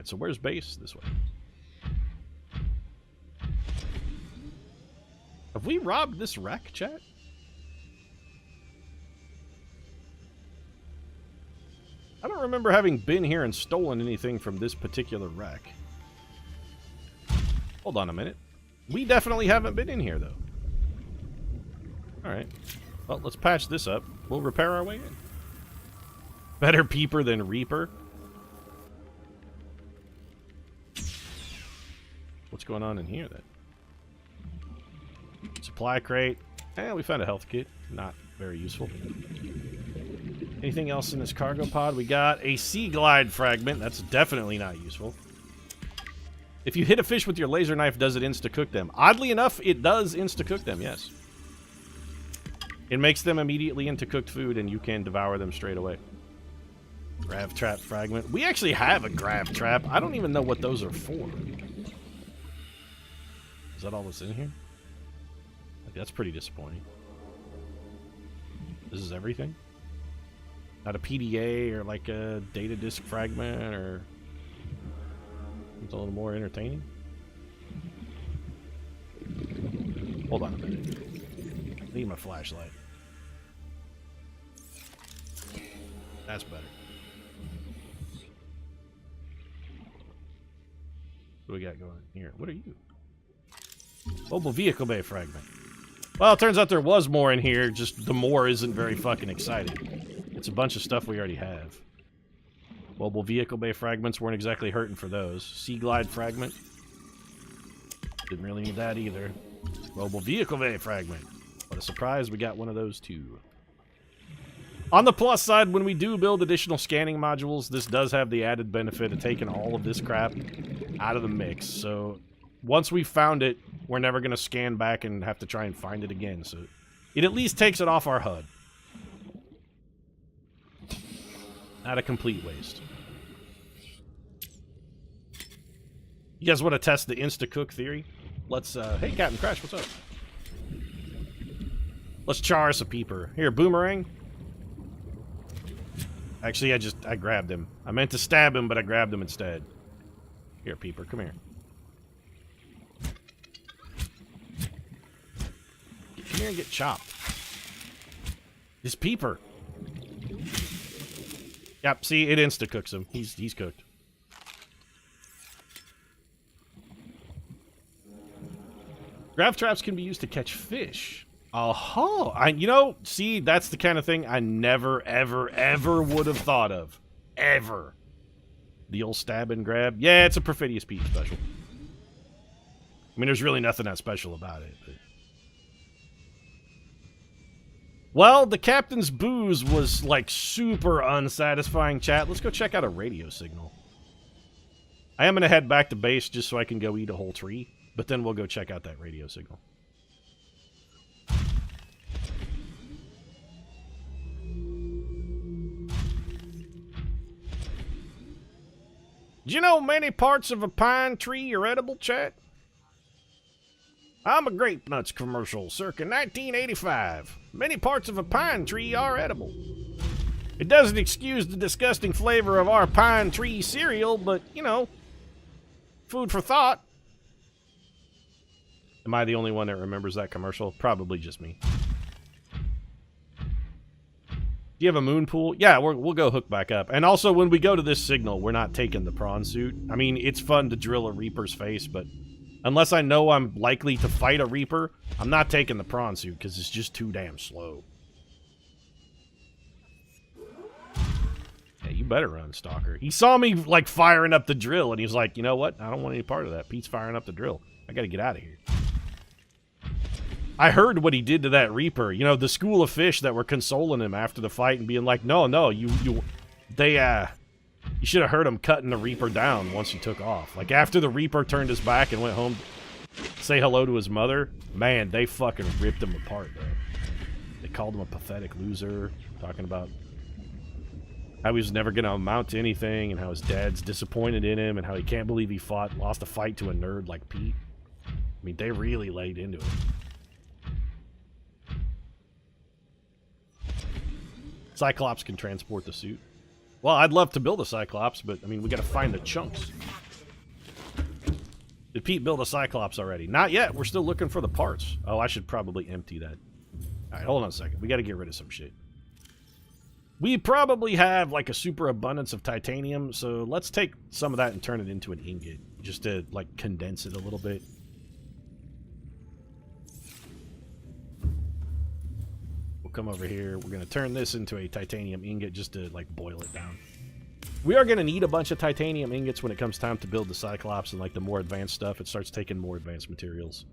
Right, so where's base? This way. Have we robbed this wreck, chat? I don't remember having been here and stolen anything from this particular wreck. Hold on a minute. We definitely haven't been in here, though. Alright. Well, let's patch this up. We'll repair our way in. Better peeper than reaper. What's going on in here, then? Supply crate. We found a health kit. Not very useful. Anything else in this cargo pod? We got a sea glide fragment. That's definitely not useful. If you hit a fish with your laser knife, does it insta-cook them? Oddly enough, it does insta-cook them, yes. It makes them immediately into cooked food, and you can devour them straight away. Grav trap fragment. We actually have a grav trap. I don't even know what those are for. Is that all that's in here? Like, that's pretty disappointing. This is everything? Not a PDA or like a data disk fragment or something a little more entertaining? Hold on a minute. Need my flashlight. That's better. What do we got going here? What are you? Mobile vehicle bay fragment. Well, it turns out there was more in here, just the more isn't very fucking exciting. It's a bunch of stuff we already have. Mobile vehicle bay fragments weren't exactly hurting for those. Sea glide fragment. Didn't really need that either. Mobile vehicle bay fragment. What a surprise, we got one of those too. On the plus side, when we do build additional scanning modules, this does have the added benefit of taking all of this crap out of the mix. So once we found it, we're never going to scan back and have to try and find it again. So it at least takes it off our HUD. Not a complete waste. You guys want to test the insta-cook theory? Let's, hey, Captain Crash, what's up? Let's char us a peeper. Here, boomerang. Actually, I grabbed him. I meant to stab him, but I grabbed him instead. Here, peeper, come here. Come here and get chopped. This peeper. Yep, see, it insta-cooks him. He's cooked. Grav traps can be used to catch fish. Oh, you know, see, that's the kind of thing I never, ever, ever would have thought of. Ever. The old stab and grab. Yeah, it's a Perfidious Pete special. I mean, there's really nothing that special about it. But... Well, the captain's booze was, like, super unsatisfying, chat. Let's go check out a radio signal. I am going to head back to base just so I can go eat a whole tree, but then we'll go check out that radio signal. Do you know many parts of a pine tree are edible, chat? I'm a grape nuts commercial circa 1985. Many parts of a pine tree are edible. It doesn't excuse the disgusting flavor of our pine tree cereal, but, you know, food for thought. Am I the only one that remembers that commercial? Probably just me. Do you have a moon pool? Yeah, we'll go hook back up. And also, when we go to this signal, we're not taking the prawn suit. I mean, it's fun to drill a reaper's face, but unless I know I'm likely to fight a reaper, I'm not taking the prawn suit because it's just too damn slow. Yeah, you better run, Stalker. He saw me, like, firing up the drill, and he's like, you know what? I don't want any part of that. Pete's firing up the drill. I gotta get out of here. I heard what he did to that Reaper. You know, the school of fish that were consoling him after the fight and being like, no, you should have heard him cutting the Reaper down once he took off. Like, after the Reaper turned his back and went home to say hello to his mother, man, they fucking ripped him apart, bro. They called him a pathetic loser, talking about how he was never going to amount to anything and how his dad's disappointed in him and how he can't believe he lost a fight to a nerd like Pete. I mean, they really laid into it. Cyclops can transport the suit. Well, I'd love to build a Cyclops, but, I mean, we gotta find the chunks. Did Pete build a Cyclops already? Not yet. We're still looking for the parts. Oh, I should probably empty that. Alright, hold on a second. We got to get rid of some shit. We probably have, like, a super abundance of titanium, so let's take some of that and turn it into an ingot. Just to, like, condense it a little bit. We'll come over here. We're going to turn this into a titanium ingot just to, like, boil it down. We are going to need a bunch of titanium ingots when it comes time to build the Cyclops and, like, the more advanced stuff. It starts taking more advanced materials.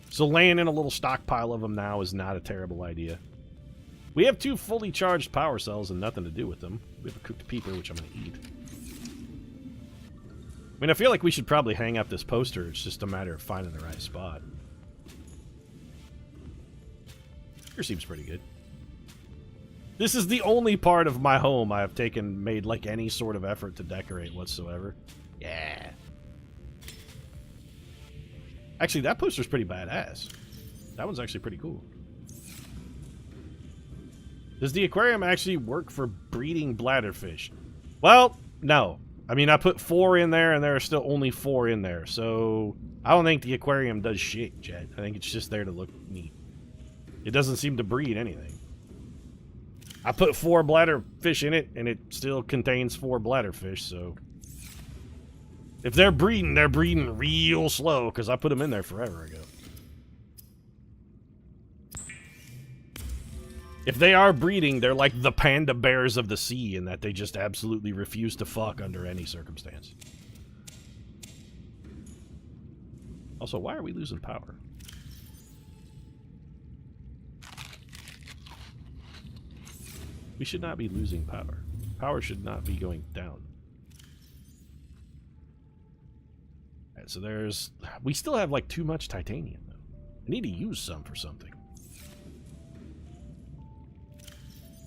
So laying in a little stockpile of them now is not a terrible idea. We have 2 fully charged power cells and nothing to do with them. We have a cooked peeper, which I'm going to eat. I mean, I feel like we should probably hang up this poster. It's just a matter of finding the right spot. Here seems pretty good. This is the only part of my home I have made like any sort of effort to decorate whatsoever. Yeah. Actually, that poster's pretty badass. That one's actually pretty cool. Does the aquarium actually work for breeding bladderfish? Well, no. I mean, I put 4 in there, and there are still only 4 in there. So, I don't think the aquarium does shit, Jet. I think it's just there to look neat. It doesn't seem to breed anything. I put 4 bladderfish in it, and it still contains 4 bladderfish, so... If they're breeding real slow, because I put them in there forever ago. If they are breeding, they're like the panda bears of the sea in that they just absolutely refuse to fuck under any circumstance. Also, why are we losing power? We should not be losing power. Power should not be going down. Alright, so there's... We still have, like, too much titanium, though. I need to use some for something.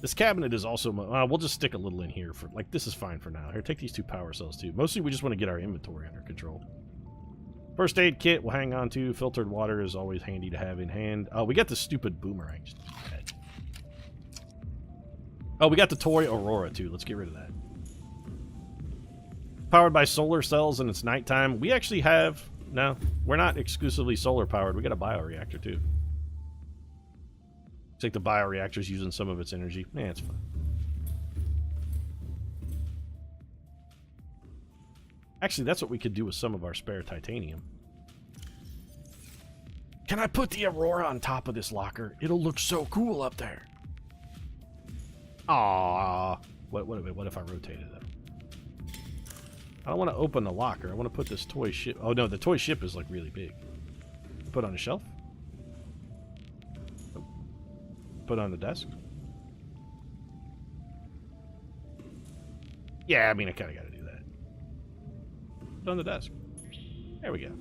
This cabinet is also... we'll just stick a little in here for... Like, this is fine for now. Here, take these 2 power cells, too. Mostly, we just want to get our inventory under control. First aid kit we'll hang on to. Filtered water is always handy to have in hand. Oh, we got the stupid boomerang. Oh, we got the toy Aurora, too. Let's get rid of that. Powered by solar cells and it's nighttime. We actually have... No, we're not exclusively solar powered. We got a bioreactor, too. I think the bioreactor's using some of its energy. Yeah, it's fine. Actually, that's what we could do with some of our spare titanium. Can I put the Aurora on top of this locker? It'll look so cool up there. Aww. What if I rotated it? I don't want to open the locker. I want to put this toy ship... Oh, no, the toy ship is, like, really big. Put on a shelf? Put on the desk? Yeah, I mean, I kind of got to do that. Put on the desk. There we go.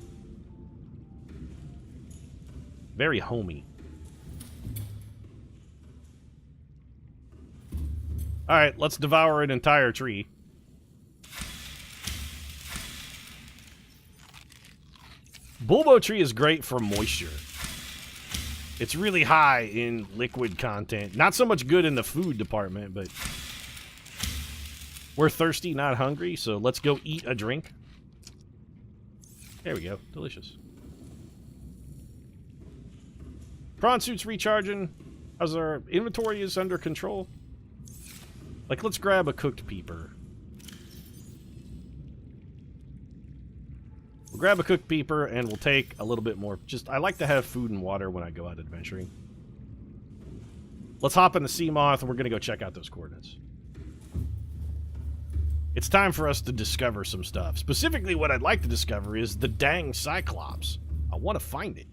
Very homey. Alright, let's devour an entire tree. Bulbo tree is great for moisture. It's really high in liquid content. Not so much good in the food department, but... We're thirsty, not hungry, so let's go eat a drink. There we go. Delicious. Prawn suit's recharging. As our inventory is under control. Like, let's grab a cooked peeper. We'll grab a cooked peeper, and we'll take a little bit more. Just, I like to have food and water when I go out adventuring. Let's hop in the sea moth, and we're going to go check out those coordinates. It's time for us to discover some stuff. Specifically, what I'd like to discover is the dang Cyclops. I want to find it.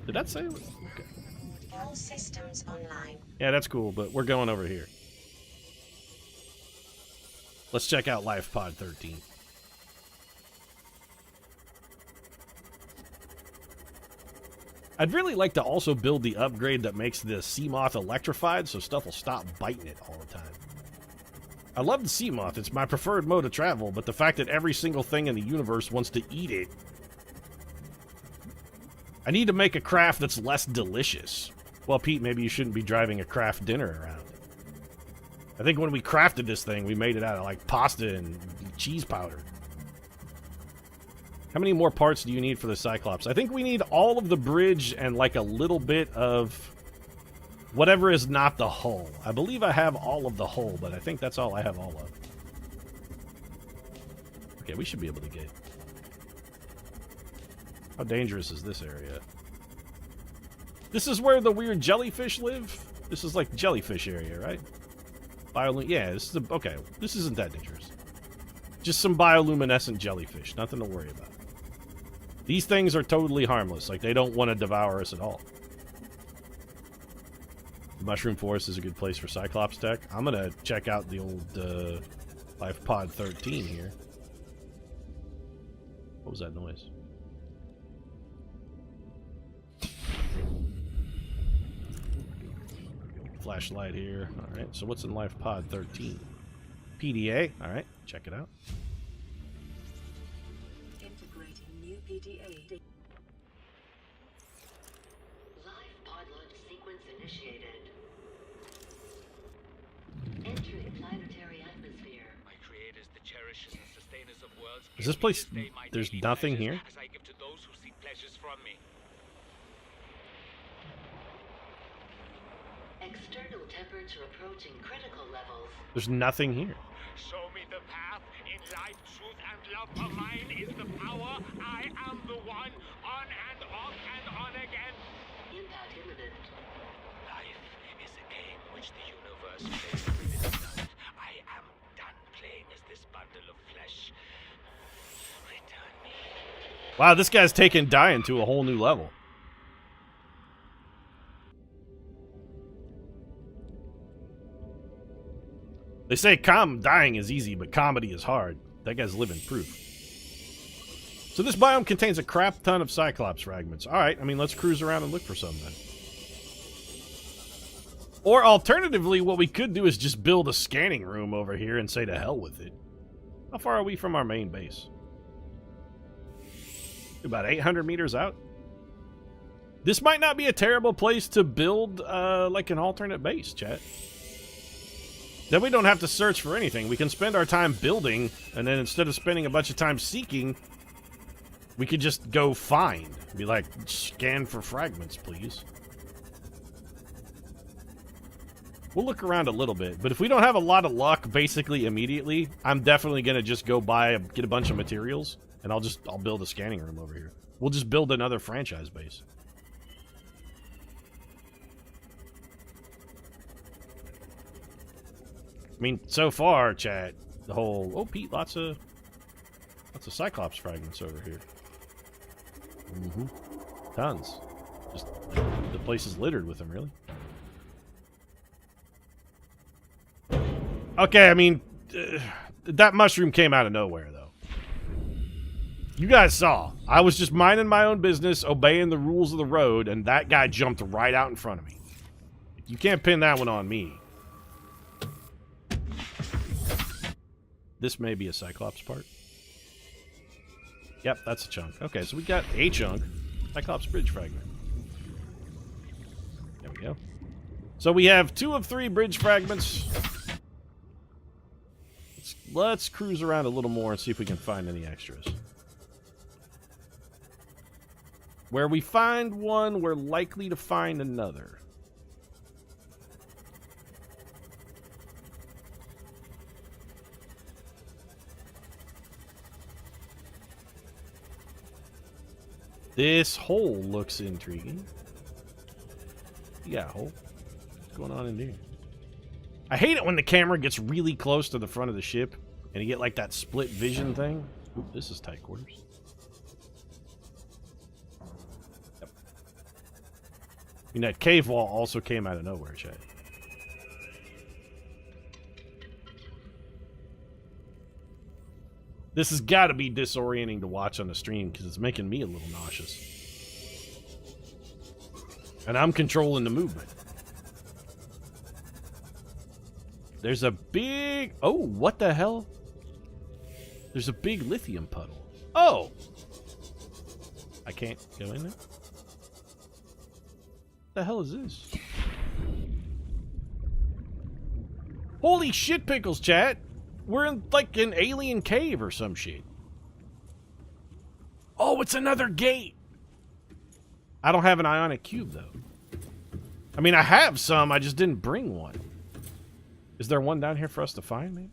Did that say it? Okay. All systems online. Yeah, that's cool, but we're going over here. Let's check out Life Pod 13. I'd really like to also build the upgrade that makes the sea moth electrified so stuff will stop biting it all the time. I love the sea moth. It's my preferred mode of travel, but the fact that every single thing in the universe wants to eat it... I need to make a craft that's less delicious. Well, Pete, maybe you shouldn't be driving a craft dinner around. I think when we crafted this thing, we made it out of, like, pasta and cheese powder. How many more parts do you need for the Cyclops? I think we need all of the bridge and, like, a little bit of whatever is not the hull. I believe I have all of the hull, but I think that's all I have all of. Okay, we should be able to get... How dangerous is this area? This is where the weird jellyfish live? This is like jellyfish area, right? Yeah, this is okay. This isn't that dangerous. Just some bioluminescent jellyfish. Nothing to worry about. These things are totally harmless. Like, they don't want to devour us at all. The Mushroom Forest is a good place for Cyclops tech. I'm going to check out the old Life Pod 13 here. What was that noise? Flashlight here. Alright, so what's in Life Pod 13? PDA. Alright, check it out. Integrating new PDA. Live pod launch sequence initiated. Entering planetary atmosphere. My creators, the cherishers and sustainers of worlds. Is this place... There's nothing here? As I give to those who seek pleasures from me. External temperature approaching critical levels. There's nothing here. Show me the path. In life, truth, and love for mine is the power. I am the one. On and off and on again. Impact imminent. Life is a game which the universe plays with itself. I am done playing as this bundle of flesh. Return me. Wow, this guy's taking dying to a whole new level. They say dying is easy, but comedy is hard. That guy's living proof. So this biome contains a crap ton of Cyclops fragments. Alright, I mean, let's cruise around and look for some then. Or alternatively, what we could do is just build a scanning room over here and say to hell with it. How far are we from our main base? About 800 meters out? This might not be a terrible place to build, like an alternate base, chat. Then we don't have to search for anything. We can spend our time building, and then instead of spending a bunch of time seeking, we could just go find. Be like, scan for fragments, please. We'll look around a little bit, but if we don't have a lot of luck basically immediately, I'm definitely going to just go get a bunch of materials, and I'll build a scanning room over here. We'll just build another franchise base. I mean, so far, chat, the whole... Oh, Pete, lots of Cyclops fragments over here. Mm-hmm. Tons. Just, the place is littered with them, really. Okay, I mean, that mushroom came out of nowhere, though. You guys saw. I was just minding my own business, obeying the rules of the road, and that guy jumped right out in front of me. You can't pin that one on me. This may be a Cyclops part. Yep, that's a chunk. Okay, so we got a chunk. Cyclops bridge fragment. There we go. So we have 2 of 3 bridge fragments. Let's cruise around a little more and see if we can find any extras. Where we find one, we're likely to find another. This hole looks intriguing. Yeah, hole. What's going on in here? I hate it when the camera gets really close to the front of the ship and you get like that split vision thing. Oop, this is tight quarters. Yep. I mean, that cave wall also came out of nowhere, chat. This has got to be disorienting to watch on the stream because it's making me a little nauseous. And I'm controlling the movement. There's a big... Oh, what the hell? There's a big lithium puddle. Oh! I can't go in there? What the hell is this? Holy shit pickles, chat! We're in, like, an alien cave or some shit. Oh, it's another gate! I don't have an ionic cube, though. I mean, I have some, I just didn't bring one. Is there one down here for us to find, maybe?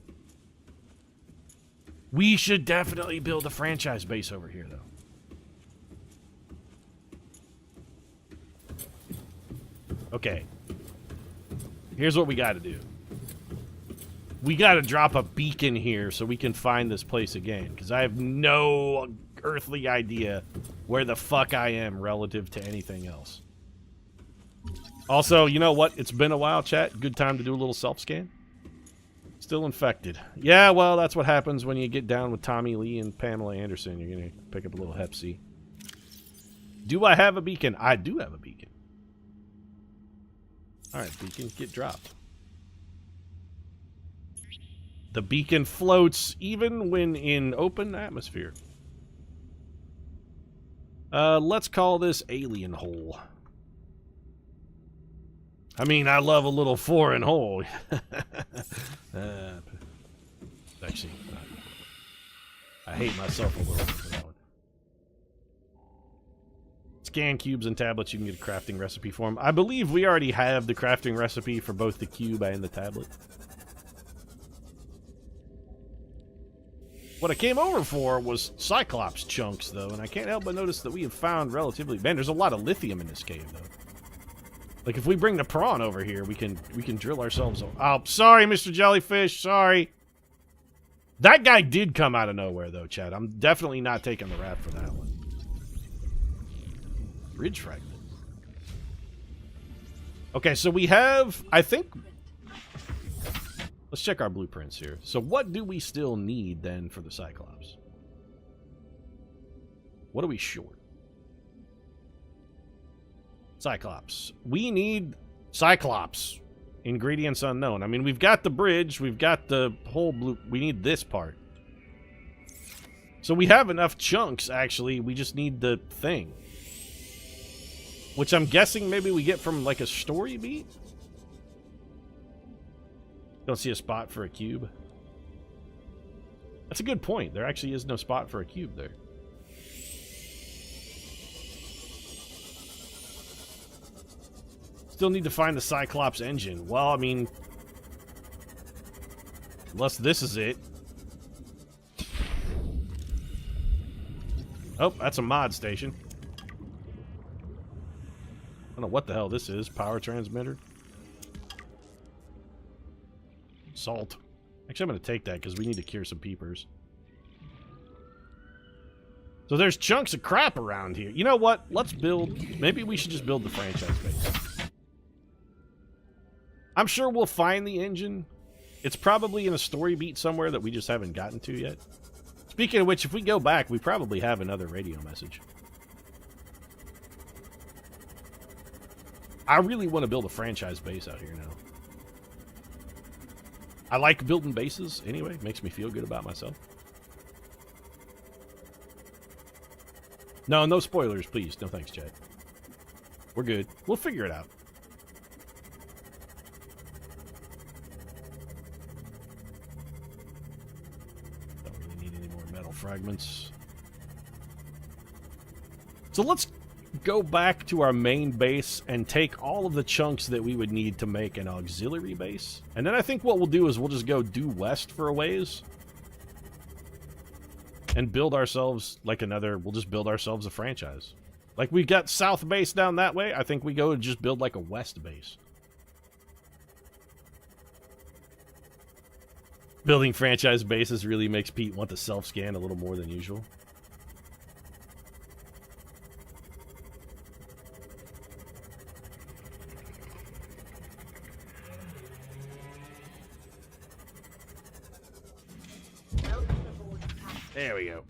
We should definitely build a franchise base over here, though. Okay. Here's what we gotta do. We gotta drop a beacon here so we can find this place again, because I have no earthly idea where the fuck I am relative to anything else. Also, you know what? It's been a while, chat. Good time to do a little self-scan. Still infected. Yeah, well, that's what happens when you get down with Tommy Lee and Pamela Anderson. You're gonna pick up a little Hep C. Do I have a beacon? I do have a beacon. Alright, beacon, get dropped. The beacon floats even when in open atmosphere. Let's call this Alien Hole. I mean, I love a little foreign hole. Actually, I hate myself a little bit for that one. Scan cubes and tablets, you can get a crafting recipe for them. I believe we already have the crafting recipe for both the cube and the tablet. What I came over for was Cyclops chunks, though, and I can't help but notice that we have found relatively... Man, there's a lot of lithium in this cave, though. Like, if we bring the prawn over here, we can drill ourselves... Oh, sorry, Mr. Jellyfish, sorry. That guy did come out of nowhere, though, Chad. I'm definitely not taking the rap for that one. Bridge fragment. Okay, so we have, I think... Let's check our blueprints here. So what do we still need, then, for the Cyclops? What are we short? Cyclops. We need Cyclops. Ingredients unknown. I mean, we've got the bridge. We've got the whole blue... We need this part. So we have enough chunks, actually. We just need the thing. Which I'm guessing maybe we get from, like, a story beat? Don't see a spot for a cube. That's a good point. There actually is no spot for a cube there. Still need to find the Cyclops engine. Well, I mean... Unless this is it. Oh, that's a mod station. I don't know what the hell this is. Power transmitter. Salt. Actually, I'm going to take that because we need to cure some peepers. So there's chunks of crap around here. You know what? Let's build... Maybe we should just build the franchise base. I'm sure we'll find the engine. It's probably in a story beat somewhere that we just haven't gotten to yet. Speaking of which, if we go back, we probably have another radio message. I really want to build a franchise base out here now. I like building bases anyway. Makes me feel good about myself. No spoilers, please. No thanks, Chad. We're good. We'll figure it out. Don't really need any more metal fragments. So let's go back to our main base and take all of the chunks that we would need to make an auxiliary base. And then I think what we'll do is we'll just go due west for a ways. And build ourselves like another... We'll just build ourselves a franchise. Like we got south base down that way. I think we go and just build like a west base. Building franchise bases really makes Pete want to self-scan a little more than usual. There we go.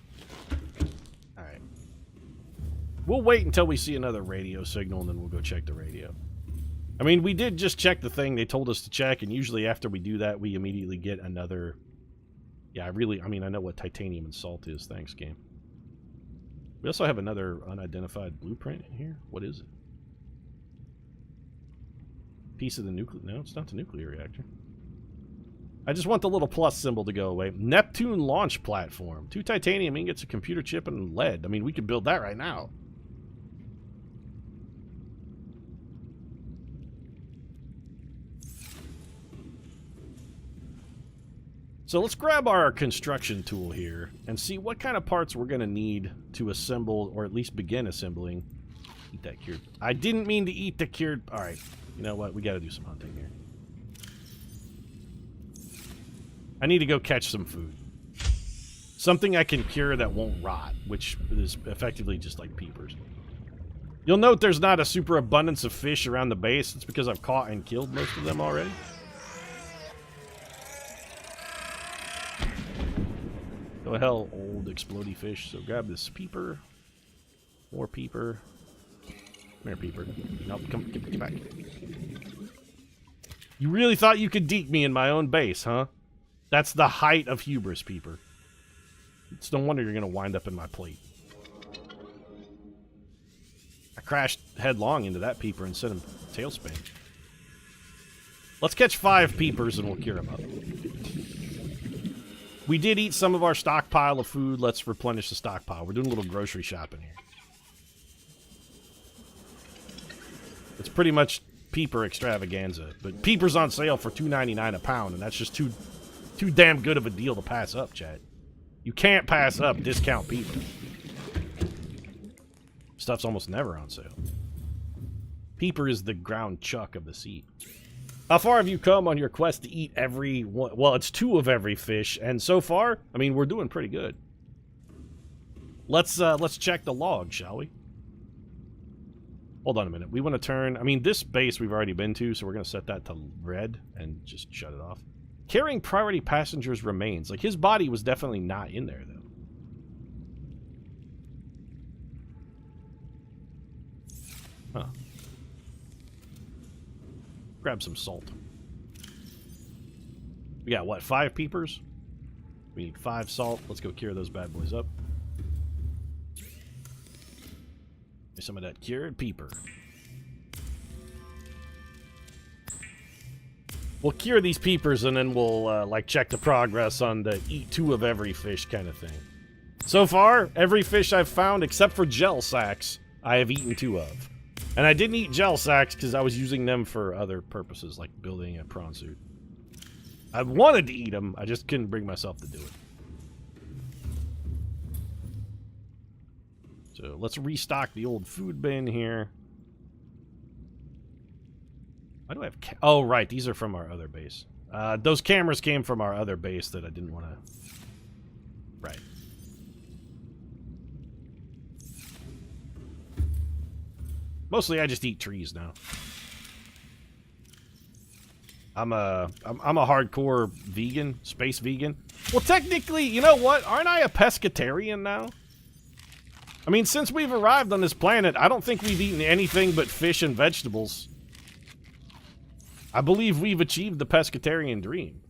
Alright. We'll wait until we see another radio signal, and then we'll go check the radio. I mean, we did just check the thing they told us to check, and usually after we do that, we immediately get another... Yeah, I mean, I know what titanium and salt is. Thanks, game. We also have another unidentified blueprint in here. What is it? Piece of the nuclear... No, it's not the nuclear reactor. I just want the little plus symbol to go away. Neptune launch platform. 2 titanium ingots, a computer chip, and lead. I mean, we could build that right now. So let's grab our construction tool here and see what kind of parts we're going to need to assemble, or at least begin assembling. Eat that cured. I didn't mean to eat the cured. All right. You know what? We got to do some hunting here. I need to go catch some food. Something I can cure that won't rot, which is effectively just like peepers. You'll note there's not a super abundance of fish around the base. It's because I've caught and killed most of them already. Oh hell, old explodey fish. So grab this peeper. More peeper. Come here, peeper. Nope, come, get back. You really thought you could deke me in my own base, huh? That's the height of hubris, peeper. It's no wonder you're going to wind up in my plate. I crashed headlong into that peeper and sent him tailspin. Let's catch 5 peepers and we'll cure them up. We did eat some of our stockpile of food. Let's replenish the stockpile. We're doing a little grocery shopping here. It's pretty much peeper extravaganza. But peepers on sale for $2.99 a pound, and that's just too damn good of a deal to pass up, chat. You can't pass up discount peeper. Stuff's almost never on sale. Peeper is the ground chuck of the sea. How far have you come on your quest to eat every one? Well, it's 2 of every fish, and so far, I mean, we're doing pretty good. Let's check the log, shall we? Hold on a minute. We want to turn... I mean, this base we've already been to, so we're going to set that to red and just shut it off. Carrying priority passengers remains. Like, his body was definitely not in there, though. Huh. Grab some salt. We got, what, 5 peepers? We need 5 salt. Let's go cure those bad boys up. Here's some of that cured peeper. We'll cure these peepers and then we'll, like, check the progress on the eat 2 of every fish kind of thing. So far, every fish I've found, except for gel sacks, I have eaten 2 of. And I didn't eat gel sacks because I was using them for other purposes, like building a prawn suit. I wanted to eat them, I just couldn't bring myself to do it. So let's restock the old food bin here. Why do I have... oh, right, these are from our other base. Those cameras came from our other base that I didn't want to... Right. Mostly I just eat trees now. I'm a hardcore vegan, space vegan. Well, technically, you know what? Aren't I a pescatarian now? I mean, since we've arrived on this planet, I don't think we've eaten anything but fish and vegetables. I believe we've achieved the pescatarian dream.